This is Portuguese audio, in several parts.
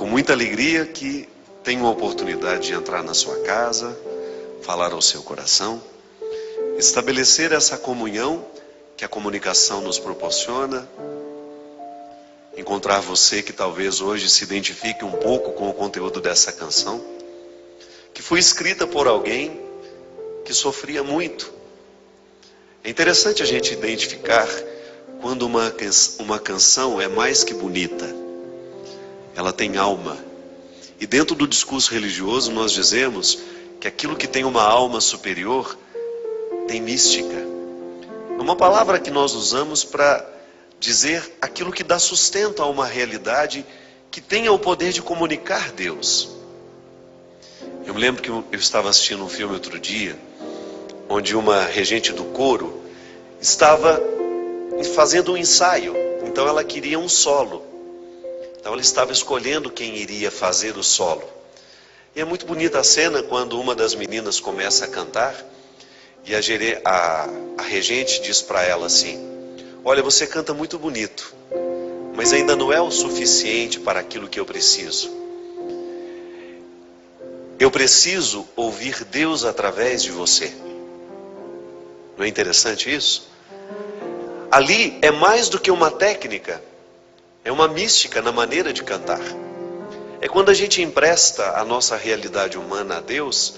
com muita alegria que tenho a oportunidade de entrar na sua casa, falar ao seu coração, estabelecer essa comunhão que a comunicação nos proporciona, encontrar você que talvez hoje se identifique um pouco com o conteúdo dessa canção, que foi escrita por alguém que sofria muito. É interessante a gente identificar quando uma canção é mais que bonita. Ela tem alma. E dentro do discurso religioso nós dizemos que aquilo que tem uma alma superior tem mística. É uma palavra que nós usamos para dizer aquilo que dá sustento a uma realidade que tenha o poder de comunicar Deus. Eu me lembro que eu estava assistindo um filme outro dia, onde uma regente do coro estava fazendo um ensaio. Então ela queria um solo. Então ela estava escolhendo quem iria fazer o solo. E é muito bonita a cena quando uma das meninas começa a cantar e a regente diz para ela assim: olha, você canta muito bonito, mas ainda não é o suficiente para aquilo que eu preciso. Eu preciso ouvir Deus através de você. Não é interessante isso? Ali é mais do que uma técnica. É uma mística na maneira de cantar. É quando a gente empresta a nossa realidade humana a Deus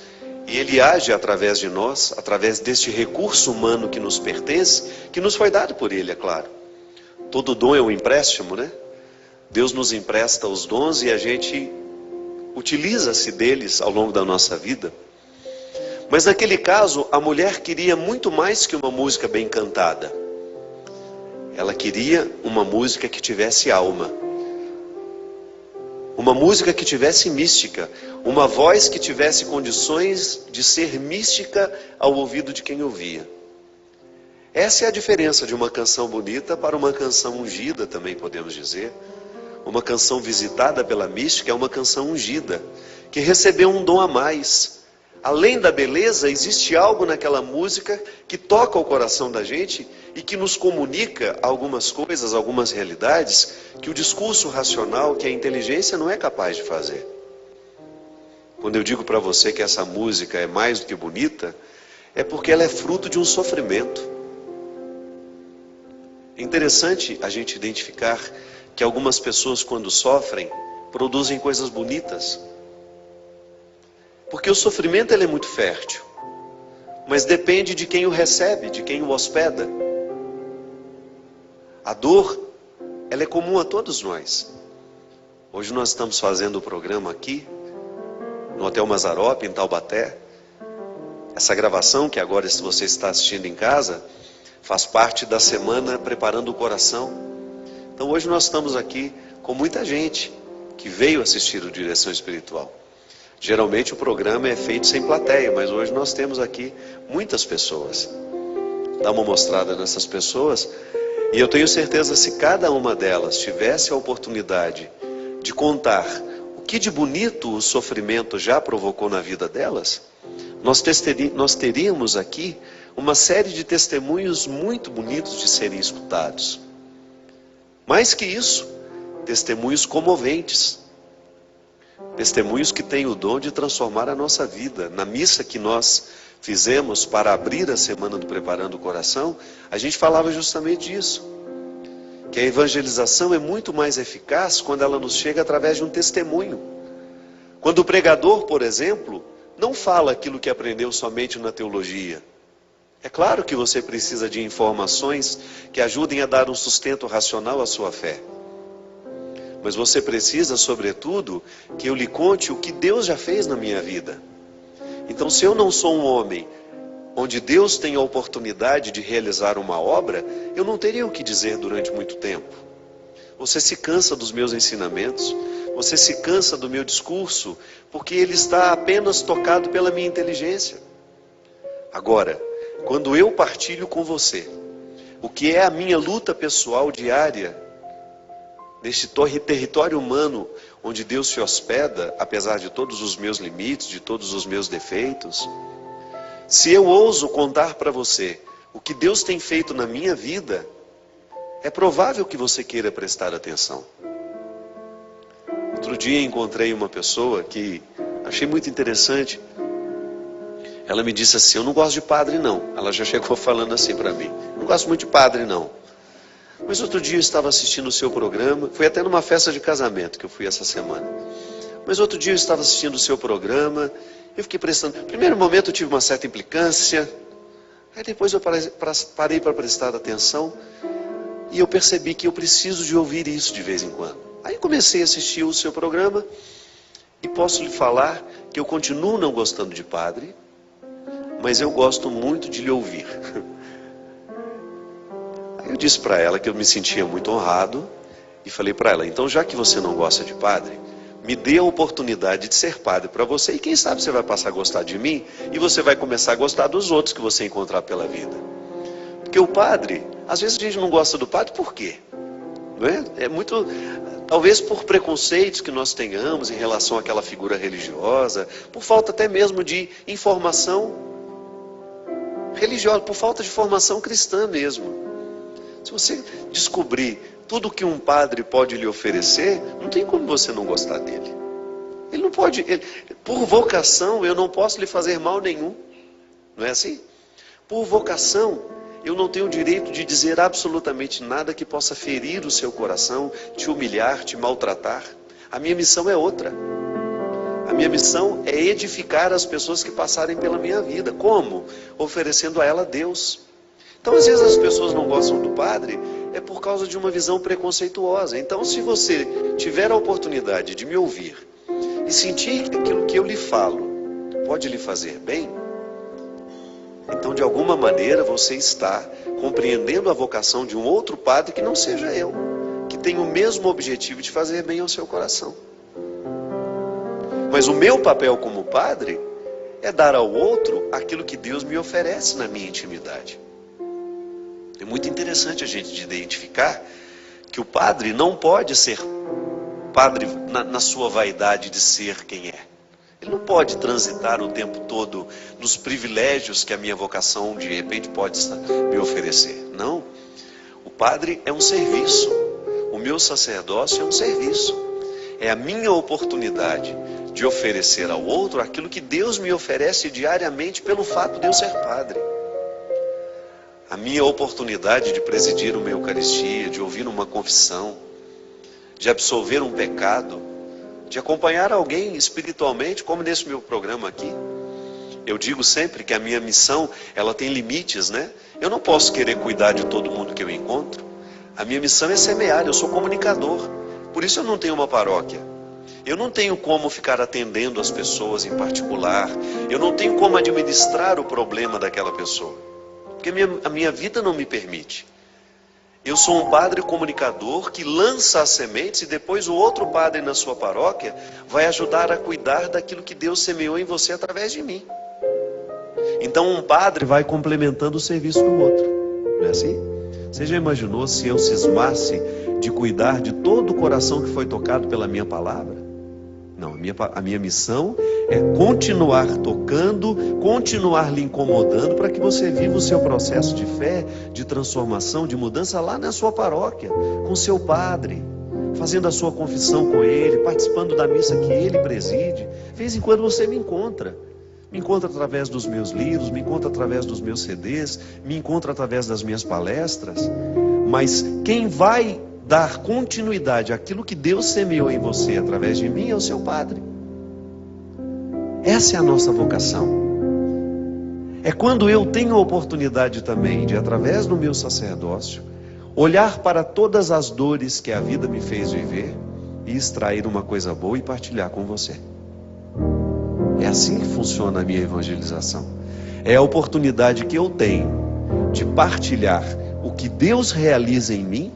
e Ele age através de nós, através deste recurso humano que nos pertence, que nos foi dado por Ele, é claro. Todo dom é um empréstimo, né? Deus nos empresta os dons e a gente utiliza-se deles ao longo da nossa vida. Mas naquele caso, a mulher queria muito mais que uma música bem cantada. Ela queria uma música que tivesse alma. Uma música que tivesse mística. Uma voz que tivesse condições de ser mística ao ouvido de quem ouvia. Essa é a diferença de uma canção bonita para uma canção ungida, também podemos dizer. Uma canção visitada pela mística é uma canção ungida, que recebeu um dom a mais. Além da beleza, existe algo naquela música que toca o coração da gente e que nos comunica algumas coisas, algumas realidades que o discurso racional, que a inteligência não é capaz de fazer. Quando eu digo para você que essa música é mais do que bonita, é porque ela é fruto de um sofrimento. É interessante a gente identificar que algumas pessoas, quando sofrem, produzem coisas bonitas. Porque o sofrimento ele é muito fértil, mas depende de quem o recebe, de quem o hospeda. A dor, ela é comum a todos nós. Hoje nós estamos fazendo o programa aqui, no Hotel Mazzaropi, em Taubaté. Essa gravação, que agora se você está assistindo em casa, faz parte da semana Preparando o Coração. Então hoje nós estamos aqui com muita gente que veio assistir o Direção Espiritual. Geralmente o programa é feito sem plateia, mas hoje nós temos aqui muitas pessoas. Dá uma mostrada nessas pessoas e eu tenho certeza, se cada uma delas tivesse a oportunidade de contar o que de bonito o sofrimento já provocou na vida delas, nós teríamos aqui uma série de testemunhos muito bonitos de serem escutados. Mais que isso, testemunhos comoventes. Testemunhos que têm o dom de transformar a nossa vida. Na missa que nós fizemos para abrir a semana do Preparando o Coração, a gente falava justamente disso. Que a evangelização é muito mais eficaz quando ela nos chega através de um testemunho. Quando o pregador, por exemplo, não fala aquilo que aprendeu somente na teologia. É claro que você precisa de informações que ajudem a dar um sustento racional à sua fé. Mas você precisa, sobretudo, que eu lhe conte o que Deus já fez na minha vida. Então, se eu não sou um homem onde Deus tem a oportunidade de realizar uma obra, eu não teria o que dizer durante muito tempo. Você se cansa dos meus ensinamentos, você se cansa do meu discurso, porque ele está apenas tocado pela minha inteligência. Agora, quando eu partilho com você o que é a minha luta pessoal diária, neste território humano onde Deus se hospeda, apesar de todos os meus limites, de todos os meus defeitos, se eu ouso contar para você o que Deus tem feito na minha vida, é provável que você queira prestar atenção. Outro dia encontrei uma pessoa que achei muito interessante. Ela me disse assim: eu não gosto de padre não. Ela já chegou falando assim para mim: não gosto muito de padre não. Mas outro dia eu estava assistindo o seu programa. Fui até numa festa de casamento que eu fui essa semana. Mas outro dia eu estava assistindo o seu programa. Eu fiquei prestando. No primeiro momento eu tive uma certa implicância. Aí depois eu parei para prestar atenção. E eu percebi que eu preciso de ouvir isso de vez em quando. Aí comecei a assistir o seu programa. E posso lhe falar que eu continuo não gostando de padre. Mas eu gosto muito de lhe ouvir. Aí eu disse para ela que eu me sentia muito honrado. E falei para ela: então já que você não gosta de padre, me dê a oportunidade de ser padre para você. E quem sabe você vai passar a gostar de mim. E você vai começar a gostar dos outros que você encontrar pela vida. Porque o padre, às vezes a gente não gosta do padre, por quê? Não é? É muito, talvez por preconceitos que nós tenhamos em relação àquela figura religiosa, por falta até mesmo de informação religiosa, por falta de formação cristã mesmo. Se você descobrir tudo que um padre pode lhe oferecer, não tem como você não gostar dele. Ele não pode, por vocação, eu não posso lhe fazer mal nenhum. Não é assim? Por vocação, eu não tenho o direito de dizer absolutamente nada que possa ferir o seu coração, te humilhar, te maltratar. A minha missão é outra. A minha missão é edificar as pessoas que passarem pela minha vida. Como? Oferecendo a ela Deus. Então, às vezes as pessoas não gostam do padre, é por causa de uma visão preconceituosa. Então, se você tiver a oportunidade de me ouvir e sentir que aquilo que eu lhe falo pode lhe fazer bem, então, de alguma maneira, você está compreendendo a vocação de um outro padre que não seja eu, que tem o mesmo objetivo de fazer bem ao seu coração. Mas o meu papel como padre é dar ao outro aquilo que Deus me oferece na minha intimidade. É muito interessante a gente identificar que o padre não pode ser padre na sua vaidade de ser quem é. Ele não pode transitar o tempo todo nos privilégios que a minha vocação de repente pode me oferecer. Não. O padre é um serviço. O meu sacerdócio é um serviço. É a minha oportunidade de oferecer ao outro aquilo que Deus me oferece diariamente pelo fato de eu ser padre. A minha oportunidade de presidir uma Eucaristia, de ouvir uma confissão, de absolver um pecado, de acompanhar alguém espiritualmente, como nesse meu programa aqui. Eu digo sempre que a minha missão, ela tem limites, né? Eu não posso querer cuidar de todo mundo que eu encontro. A minha missão é semear, eu sou comunicador. Por isso eu não tenho uma paróquia. Eu não tenho como ficar atendendo as pessoas em particular. Eu não tenho como administrar o problema daquela pessoa. Porque a minha vida não me permite. Eu sou um padre comunicador que lança as sementes e depois o outro padre na sua paróquia vai ajudar a cuidar daquilo que Deus semeou em você através de mim. Então um padre vai complementando o serviço do outro. Não é assim? Você já imaginou se eu cismasse de cuidar de todo o coração que foi tocado pela minha palavra? Não, a minha missão é continuar tocando, continuar lhe incomodando para que você viva o seu processo de fé, de transformação, de mudança lá na sua paróquia, com seu padre, fazendo a sua confissão com ele, participando da missa que ele preside. De vez em quando você me encontra através dos meus livros, me encontra através dos meus CDs, me encontra através das minhas palestras, mas quem vai dar continuidade àquilo que Deus semeou em você através de mim é o seu padre. Essa é a nossa vocação. É quando eu tenho a oportunidade também de, através do meu sacerdócio, olhar para todas as dores que a vida me fez viver e extrair uma coisa boa e partilhar com você. É assim que funciona a minha evangelização. É a oportunidade que eu tenho de partilhar o que Deus realiza em mim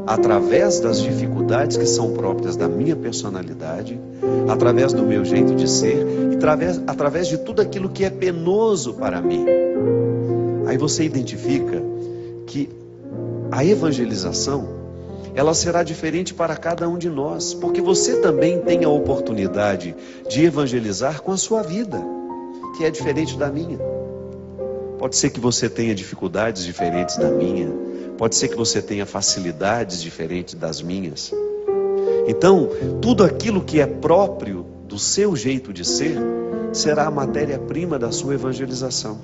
através das dificuldades que são próprias da minha personalidade, através do meu jeito de ser, e através de tudo aquilo que é penoso para mim. Aí você identifica que a evangelização, ela será diferente para cada um de nós, porque você também tem a oportunidade de evangelizar com a sua vida, que é diferente da minha. Pode ser que você tenha dificuldades diferentes da minha, pode ser que você tenha facilidades diferentes das minhas. Então, tudo aquilo que é próprio do seu jeito de ser, será a matéria-prima da sua evangelização.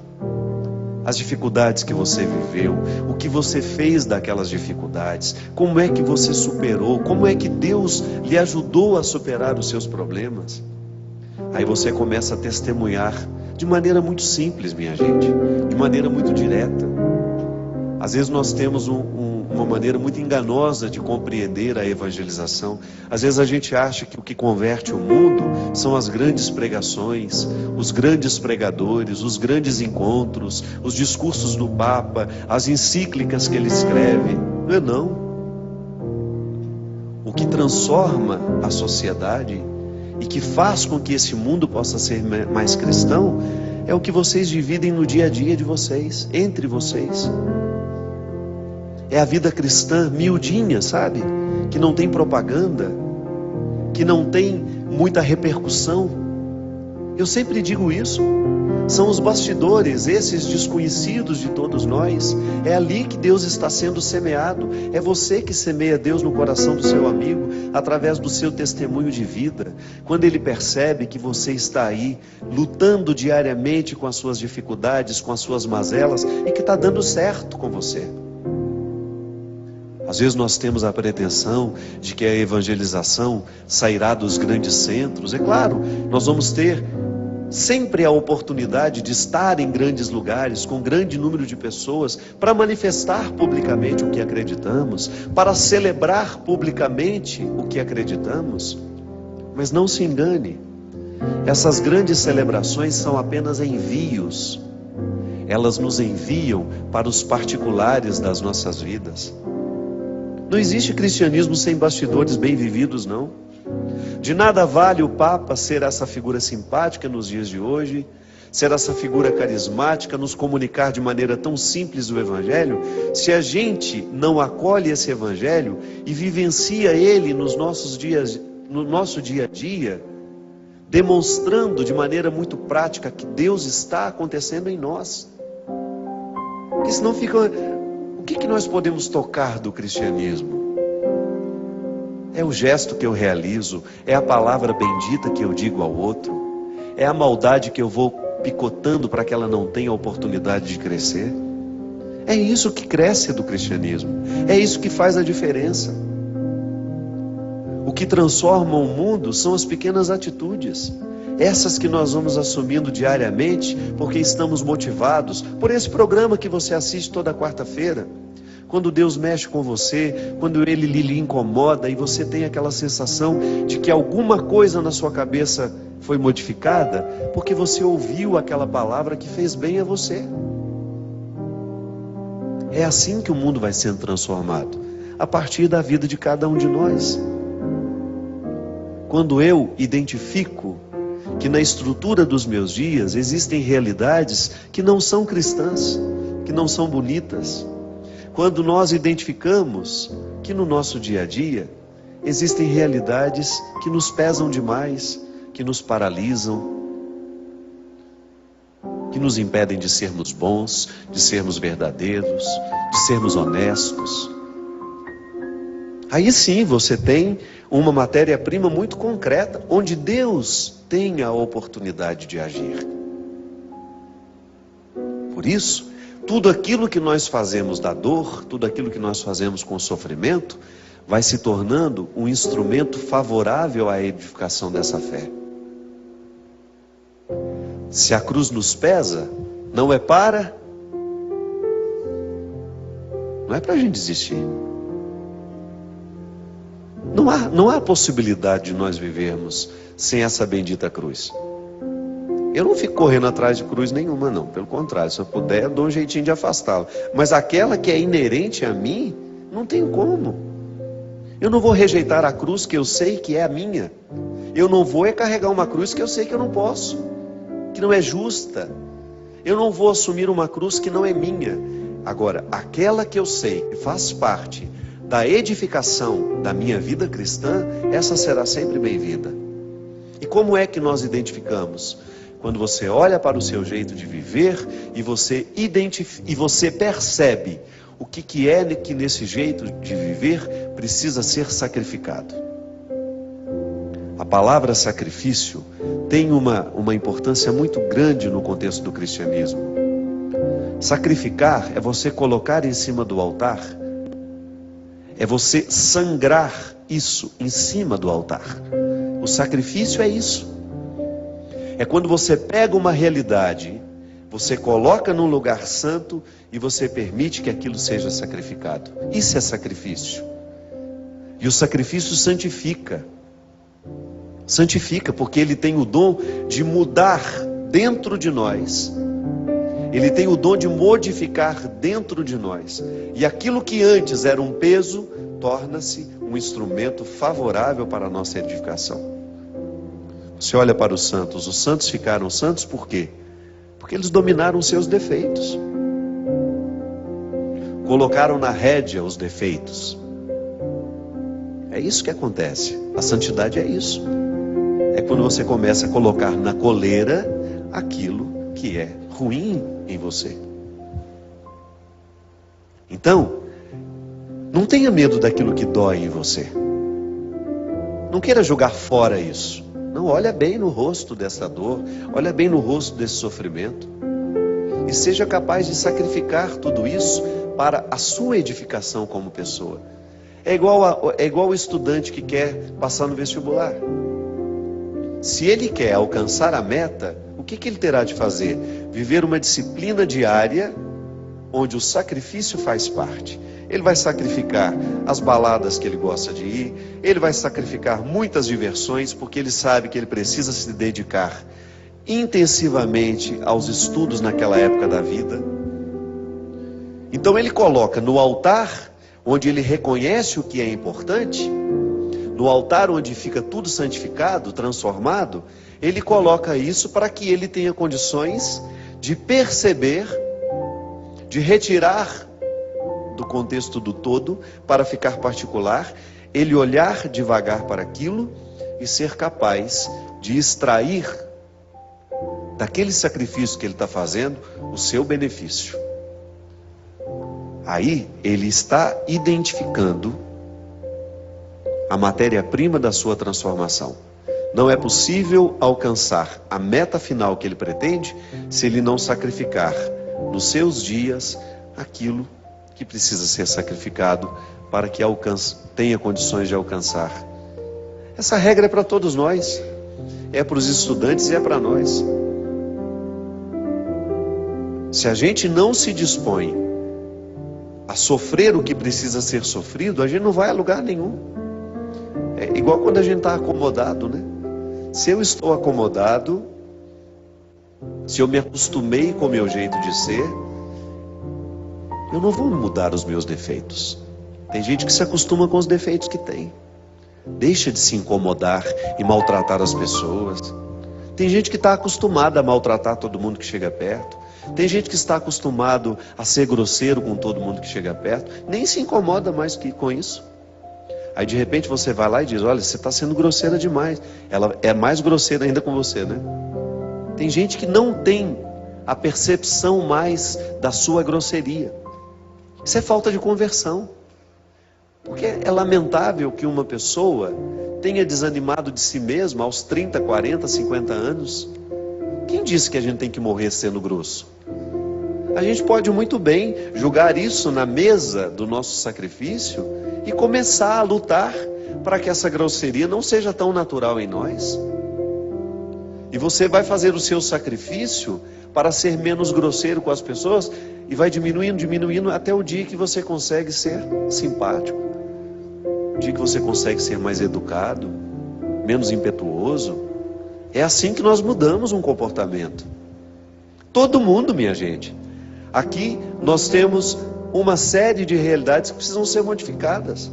As dificuldades que você viveu, o que você fez daquelas dificuldades, como é que você superou, como é que Deus lhe ajudou a superar os seus problemas. Aí você começa a testemunhar de maneira muito simples, minha gente, de maneira muito direta. Às vezes nós temos uma maneira muito enganosa de compreender a evangelização. Às vezes a gente acha que o que converte o mundo são as grandes pregações, os grandes pregadores, os grandes encontros, os discursos do Papa, as encíclicas que ele escreve. Não é não. O que transforma a sociedade e que faz com que esse mundo possa ser mais cristão é o que vocês dividem no dia a dia de vocês, entre vocês. É a vida cristã miudinha, sabe? Que não tem propaganda, que não tem muita repercussão. Eu sempre digo isso. São os bastidores, esses desconhecidos de todos nós. É ali que Deus está sendo semeado. É você que semeia Deus no coração do seu amigo, através do seu testemunho de vida. Quando ele percebe que você está aí, lutando diariamente com as suas dificuldades, com as suas mazelas, e que está dando certo com você. Às vezes nós temos a pretensão de que a evangelização sairá dos grandes centros. É claro, nós vamos ter sempre a oportunidade de estar em grandes lugares, com grande número de pessoas, para manifestar publicamente o que acreditamos, para celebrar publicamente o que acreditamos. Mas não se engane, essas grandes celebrações são apenas envios. Elas nos enviam para os particulares das nossas vidas. Não existe cristianismo sem bastidores bem vividos, não. De nada vale o Papa ser essa figura simpática nos dias de hoje, ser essa figura carismática, nos comunicar de maneira tão simples o Evangelho, se a gente não acolhe esse Evangelho e vivencia ele no nosso dia a dia, demonstrando de maneira muito prática que Deus está acontecendo em nós. Porque senão fica... O que nós podemos tocar do cristianismo? É o gesto que eu realizo, é a palavra bendita que eu digo ao outro, é a maldade que eu vou picotando para que ela não tenha oportunidade de crescer. É isso que cresce do cristianismo, é isso que faz a diferença. O que transforma o mundo são as pequenas atitudes, essas que nós vamos assumindo diariamente, porque estamos motivados por esse programa que você assiste toda quarta-feira. Quando Deus mexe com você, quando Ele lhe incomoda e você tem aquela sensação de que alguma coisa na sua cabeça foi modificada, porque você ouviu aquela palavra que fez bem a você. É assim que o mundo vai sendo transformado, a partir da vida de cada um de nós. Quando eu identifico que na estrutura dos meus dias existem realidades que não são cristãs, que não são bonitas. Quando nós identificamos que no nosso dia a dia existem realidades que nos pesam demais, que nos paralisam, que nos impedem de sermos bons, de sermos verdadeiros, de sermos honestos. Aí sim você tem uma matéria-prima muito concreta, onde Deus tem a oportunidade de agir. Por isso, tudo aquilo que nós fazemos da dor, tudo aquilo que nós fazemos com o sofrimento, vai se tornando um instrumento favorável à edificação dessa fé. Se a cruz nos pesa, não é para a gente desistir. Não há possibilidade de nós vivermos sem essa bendita cruz. Eu não fico correndo atrás de cruz nenhuma, não. Pelo contrário, se eu puder, eu dou um jeitinho de afastá-la. Mas aquela que é inerente a mim, não tem como. Eu não vou rejeitar a cruz que eu sei que é a minha. Eu não vou carregar uma cruz que eu sei que eu não posso, que não é justa. Eu não vou assumir uma cruz que não é minha. Agora, aquela que eu sei que faz parte da edificação da minha vida cristã, essa será sempre bem-vinda. E como é que nós identificamos? Quando você olha para o seu jeito de viver e você percebe o que é que nesse jeito de viver precisa ser sacrificado. palavra sacrifício tem uma importância muito grande no contexto do cristianismo. Sacrificar é você colocar em cima do altar, é você sangrar isso em cima do altar. O sacrifício é isso. É quando você pega uma realidade, você coloca num lugar santo e você permite que aquilo seja sacrificado. Isso é sacrifício. E o sacrifício santifica. Santifica, porque ele tem o dom de mudar dentro de nós. Ele tem o dom de modificar dentro de nós. E aquilo que antes era um peso, torna-se um instrumento favorável para a nossa edificação. Você olha para os santos ficaram santos por quê? Porque eles dominaram os seus defeitos. Colocaram na rédea os defeitos. É isso que acontece. A santidade é isso. É quando você começa a colocar na coleira aquilo que é ruim em você. Então, não tenha medo daquilo que dói em você. Não queira jogar fora isso. Não, olha bem no rosto dessa dor, olha bem no rosto desse sofrimento. E seja capaz de sacrificar tudo isso para a sua edificação como pessoa. É igual o estudante que quer passar no vestibular. Se ele quer alcançar a meta, o que ele terá de fazer? Viver uma disciplina diária, onde o sacrifício faz parte. Ele vai sacrificar as baladas que ele gosta de ir, ele vai sacrificar muitas diversões, porque ele sabe que ele precisa se dedicar intensivamente aos estudos naquela época da vida. Então ele coloca no altar, onde ele reconhece o que é importante, no altar onde fica tudo santificado, transformado, ele coloca isso para que ele tenha condições de perceber, de retirar do contexto do todo, para ficar particular, ele olhar devagar para aquilo e ser capaz de extrair daquele sacrifício que ele está fazendo o seu benefício. Aí ele está identificando a matéria-prima da sua transformação. Não é possível alcançar a meta final que ele pretende se ele não sacrificar nos seus dias aquilo que precisa ser sacrificado para que tenha condições de alcançar. Essa regra é para todos nós, é para os estudantes e é para nós. Se a gente não se dispõe a sofrer o que precisa ser sofrido, a gente não vai a lugar nenhum. É igual quando a gente está acomodado, né? Se eu estou acomodado, se eu me acostumei com o meu jeito de ser, eu não vou mudar os meus defeitos. Tem gente que se acostuma com os defeitos que tem. Deixa de se incomodar e maltratar as pessoas. Tem gente que está acostumada a maltratar todo mundo que chega perto. Tem gente que está acostumado a ser grosseiro com todo mundo que chega perto. Nem se incomoda mais com isso. Aí de repente você vai lá e diz: olha, você está sendo grosseira demais. Ela é mais grosseira ainda com você, né? Tem gente que não tem a percepção mais da sua grosseria. Isso é falta de conversão. Porque é lamentável que uma pessoa tenha desanimado de si mesma aos 30, 40, 50 anos. Quem disse que a gente tem que morrer sendo grosso? A gente pode muito bem jogar isso na mesa do nosso sacrifício e começar a lutar para que essa grosseria não seja tão natural em nós. E você vai fazer o seu sacrifício para ser menos grosseiro com as pessoas e vai diminuindo até o dia que você consegue ser simpático, o dia que você consegue ser mais educado, menos impetuoso. É assim que nós mudamos um comportamento. Todo mundo, minha gente. Aqui nós temos uma série de realidades que precisam ser modificadas.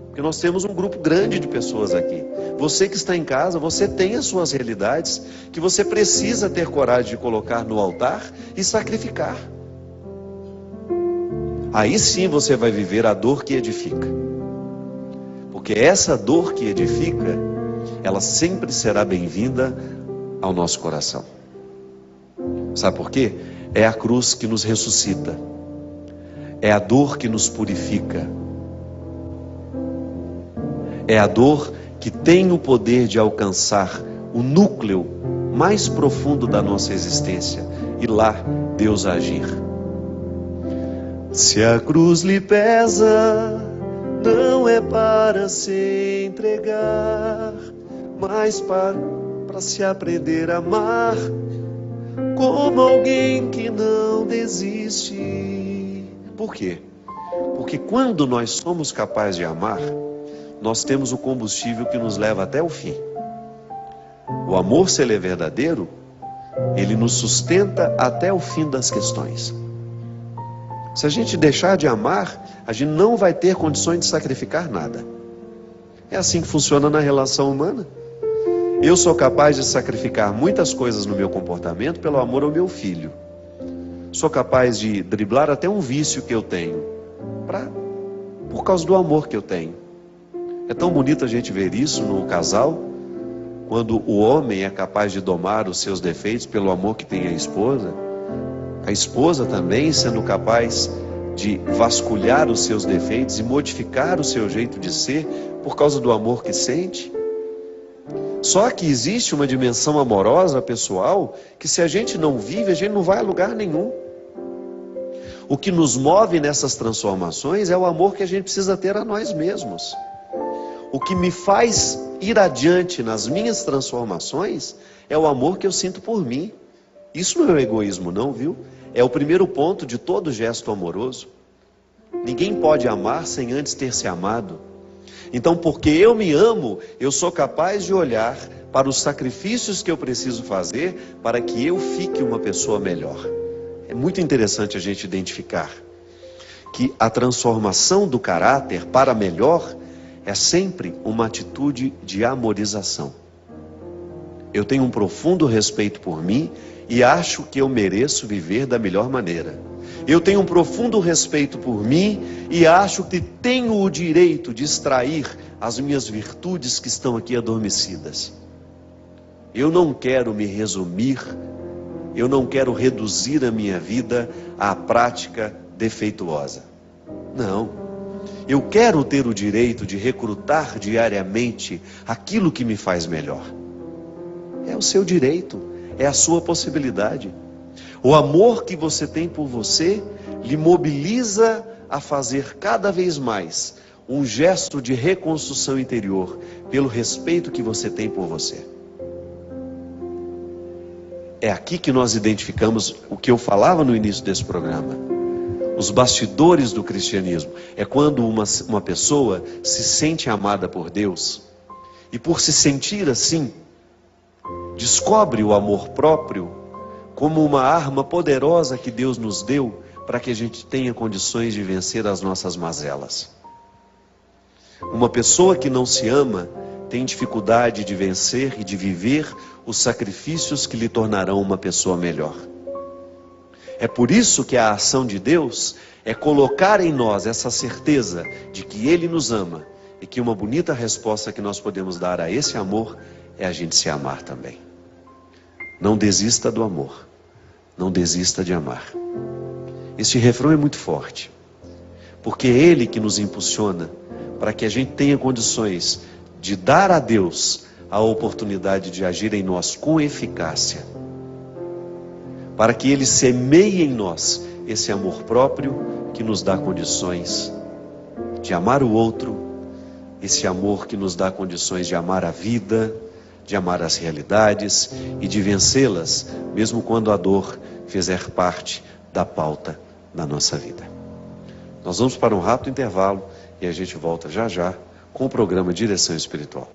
Porque nós temos um grupo grande de pessoas aqui. Você que está em casa, você tem as suas realidades que você precisa ter coragem de colocar no altar e sacrificar. Aí sim você vai viver a dor que edifica. Porque essa dor que edifica, ela sempre será bem-vinda ao nosso coração. Sabe por quê? É a cruz que nos ressuscita. É a dor que nos purifica. É a dor que tem o poder de alcançar o núcleo mais profundo da nossa existência e lá Deus agir. Se a cruz lhe pesa, não é para se entregar, mas para se aprender a amar como alguém que não desiste. Por quê? Porque quando nós somos capazes de amar, nós temos o combustível que nos leva até o fim. O amor, se ele é verdadeiro, ele nos sustenta até o fim das questões. Se a gente deixar de amar, a gente não vai ter condições de sacrificar nada. É assim que funciona na relação humana. Eu sou capaz de sacrificar muitas coisas no meu comportamento pelo amor ao meu filho. Sou capaz de driblar até um vício que eu tenho, por causa do amor que eu tenho. É tão bonito a gente ver isso no casal, quando o homem é capaz de domar os seus defeitos pelo amor que tem à esposa. A esposa também sendo capaz de vasculhar os seus defeitos e modificar o seu jeito de ser por causa do amor que sente. Só que existe uma dimensão amorosa, pessoal, que se a gente não vive, a gente não vai a lugar nenhum. O que nos move nessas transformações é o amor que a gente precisa ter a nós mesmos. O que me faz ir adiante nas minhas transformações é o amor que eu sinto por mim. Isso não é egoísmo não, viu? É o primeiro ponto de todo gesto amoroso. Ninguém pode amar sem antes ter se amado. Então, porque eu me amo, eu sou capaz de olhar para os sacrifícios que eu preciso fazer para que eu fique uma pessoa melhor. É muito interessante a gente identificar que a transformação do caráter para melhor é sempre uma atitude de amorização. Eu tenho um profundo respeito por mim e acho que eu mereço viver da melhor maneira. Eu tenho um profundo respeito por mim e acho que tenho o direito de extrair as minhas virtudes que estão aqui adormecidas. Eu não quero me resumir, eu não quero reduzir a minha vida à prática defeituosa. Não. Eu quero ter o direito de recrutar diariamente aquilo que me faz melhor. É o seu direito, é a sua possibilidade. O amor que você tem por você lhe mobiliza a fazer cada vez mais um gesto de reconstrução interior pelo respeito que você tem por você. É aqui que nós identificamos o que eu falava no início desse programa. Os bastidores do cristianismo. É quando uma pessoa se sente amada por Deus e por se sentir assim, descobre o amor próprio como uma arma poderosa que Deus nos deu para que a gente tenha condições de vencer as nossas mazelas. Uma pessoa que não se ama tem dificuldade de vencer e de viver os sacrifícios que lhe tornarão uma pessoa melhor. É por isso que a ação de Deus é colocar em nós essa certeza de que Ele nos ama e que uma bonita resposta que nós podemos dar a esse amor é a gente se amar também. Não desista do amor, não desista de amar. Este refrão é muito forte, porque é Ele que nos impulsiona para que a gente tenha condições de dar a Deus a oportunidade de agir em nós com eficácia, para que Ele semeie em nós esse amor próprio que nos dá condições de amar o outro, esse amor que nos dá condições de amar a vida, de amar as realidades e de vencê-las, mesmo quando a dor fizer parte da pauta da nossa vida. Nós vamos para um rápido intervalo e a gente volta já já com o programa Direção Espiritual.